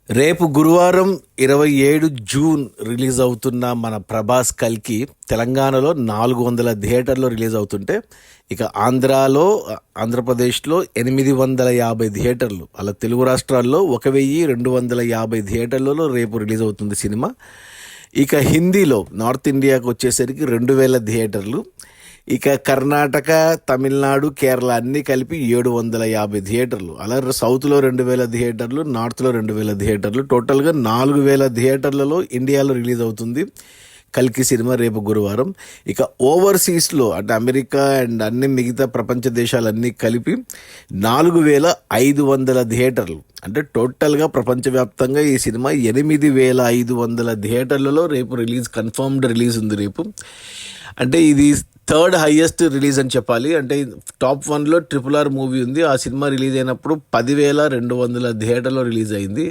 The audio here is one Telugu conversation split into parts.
రేపు గురువారం 27 జూన్ రిలీజ్ అవుతున్న మన ప్రభాస్ కల్కి తెలంగాణలో 400 థియేటర్లో రిలీజ్ అవుతుంటే, ఇక ఆంధ్రప్రదేశ్లో 850 థియేటర్లు, అలా తెలుగు రాష్ట్రాల్లో 1250 థియేటర్లలో రేపు రిలీజ్ అవుతుంది సినిమా. ఇక హిందీలో నార్త్ ఇండియాకు వచ్చేసరికి 2000 థియేటర్లు, ఇక కర్ణాటక, తమిళనాడు, కేరళ అన్నీ కలిపి 750 థియేటర్లు, అలా సౌత్లో 2000 థియేటర్లు, నార్త్లో 2000 థియేటర్లు, టోటల్గా 4000 థియేటర్లలో ఇండియాలో రిలీజ్ అవుతుంది కల్కి సినిమా రేపు గురువారం. ఇక ఓవర్సీస్లో అంటే అమెరికా అండ్ అన్ని మిగతా ప్రపంచ దేశాలన్నీ కలిపి 4500 థియేటర్లు, అంటే టోటల్గా ప్రపంచవ్యాప్తంగా ఈ సినిమా 8500 థియేటర్లలో రేపు కన్ఫర్మ్డ్ రిలీజ్ ఉంది రేపు. అంటే ఇది థర్డ్ హైయెస్ట్ రిలీజ్ అని చెప్పాలి. అంటే టాప్ 1లో RRR మూవీ ఉంది. ఆ సినిమా రిలీజ్ అయినప్పుడు 10,200 థియేటర్లో రిలీజ్ అయింది.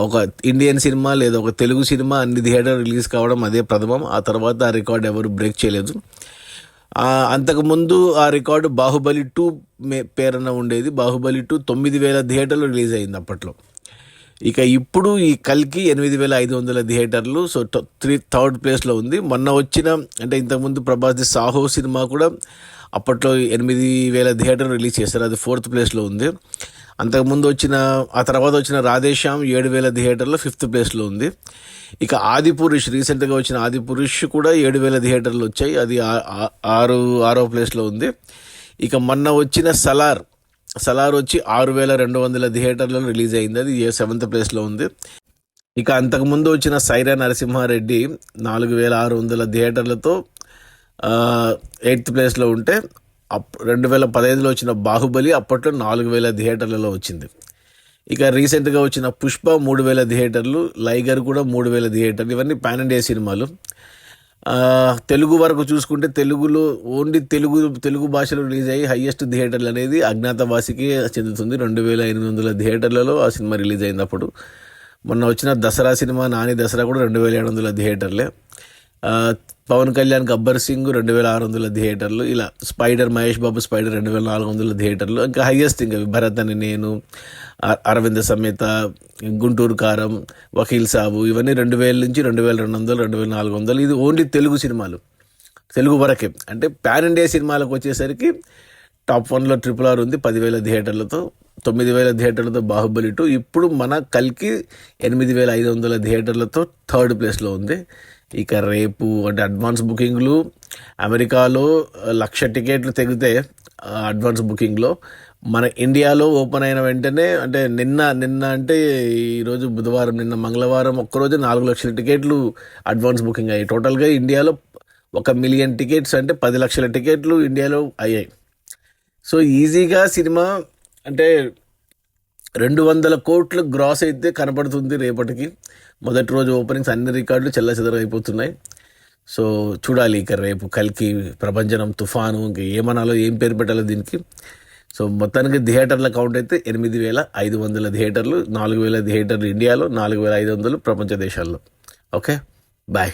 ఒక ఇండియన్ సినిమా లేదా ఒక తెలుగు సినిమా అన్ని థియేటర్ రిలీజ్ కావడం అదే ప్రథమం. ఆ తర్వాత ఆ రికార్డ్ ఎవరు బ్రేక్ చేయలేదు. అంతకుముందు ఆ రికార్డు బాహుబలి 2 పేరున ఉండేది. బాహుబలి 2 9,000 థియేటర్లో రిలీజ్ అయింది అప్పట్లో. ఇక ఇప్పుడు ఈ కల్కి 8,500 థియేటర్లు, సో థర్డ్ ప్లేస్లో ఉంది. మొన్న వచ్చిన అంటే ఇంతకుముందు ప్రభాస్ది సాహో సినిమా కూడా అప్పట్లో 8,000 థియేటర్లు రిలీజ్ చేశారు, అది 4th ప్లేస్లో ఉంది. అంతకుముందు ఆ తర్వాత వచ్చిన రాధేశ్యామ్ 7,000 థియేటర్లో 5th ప్లేస్లో ఉంది. ఇక ఆదిపురుష్ రీసెంట్గా వచ్చిన ఆదిపురుష్ కూడా 7,000 థియేటర్లు వచ్చాయి, అది 6వ ప్లేస్లో ఉంది. ఇక మొన్న వచ్చిన సలార్ వచ్చి 6,200 థియేటర్లలో రిలీజ్ అయింది, అది 7th ప్లేస్లో ఉంది. ఇక అంతకుముందు వచ్చిన సైరా నరసింహారెడ్డి 4,600 థియేటర్లతో 8th ప్లేస్లో ఉంటే, 2015లో వచ్చిన బాహుబలి అప్పట్లో 4,000 థియేటర్లలో వచ్చింది. ఇక రీసెంట్గా వచ్చిన పుష్ప 3,000 థియేటర్లు, లైగర్ కూడా 3,000 థియేటర్లు, ఇవన్నీ పాన్ ఇండియా సినిమాలు. తెలుగు వరకు చూసుకుంటే తెలుగులో ఓన్లీ తెలుగు భాషలో రిలీజ్ అయ్యి హయ్యెస్ట్ థియేటర్లు అనేది అజ్ఞాతవాసికి చెందుతుంది. 2,800 థియేటర్లలో ఆ సినిమా రిలీజ్ అయింది అప్పుడు. మొన్న వచ్చిన దసరా సినిమా నాని దసరా కూడా 2,700 థియేటర్లే. పవన్ కళ్యాణ్ గబ్బర్ సింగ్ 2,600 థియేటర్లు, ఇలా మహేష్ బాబు స్పైడర్ 2,400 థియేటర్లు. ఇంకా హయ్యెస్ట్ ఇంకా భరత్ అని నేను, అరవింద సమేత, గుంటూరు కారం, వకీల్ సాబు, ఇవన్నీ 2,000 నుంచి 2,200, 2,400. ఇది ఓన్లీ తెలుగు సినిమాలు, తెలుగు వరకే. అంటే పాన్ ఇండియా సినిమాలకు వచ్చేసరికి టాప్ 1లో RRR ఉంది 10,000 థియేటర్లతో, 9,000 థియేటర్లతో బాహుబలి 2. ఇప్పుడు మన కల్కి 8,500 థియేటర్లతో థర్డ్ ప్లేస్లో ఉంది. ఇక రేపు అంటే అడ్వాన్స్ బుకింగ్లు అమెరికాలో 1,00,000 టికెట్లు తెగితే అడ్వాన్స్ బుకింగ్లో, మన ఇండియాలో ఓపెన్ అయిన వెంటనే అంటే నిన్న అంటే ఈరోజు బుధవారం, నిన్న మంగళవారం ఒక్కరోజు 4,00,000 టికెట్లు అడ్వాన్స్ బుకింగ్ అయ్యాయి. టోటల్గా ఇండియాలో 1,000,000 టికెట్స్ అంటే 10 లక్షల టికెట్లు ఇండియాలో అయ్యాయి. సో ఈజీగా సినిమా అంటే 200 కోట్లు గ్రాస్ అయితే కనపడుతుంది రేపటికి. మొదటి రోజు ఓపెనింగ్స్ అన్ని రికార్డులు చెల్లచెదరు అయిపోతున్నాయి. సో చూడాలి ఇక రేపు కల్కి ప్రభంజనం, తుఫాను, ఇంకా ఏమనాలో ఏం పేరు పెట్టాలో దీనికి. సో మొత్తానికి థియేటర్ల కౌంట్ అయితే 8,500 థియేటర్లు, 4,000 థియేటర్లు ఇండియాలో, 4,500 ప్రపంచ దేశాల్లో. Okay, bye.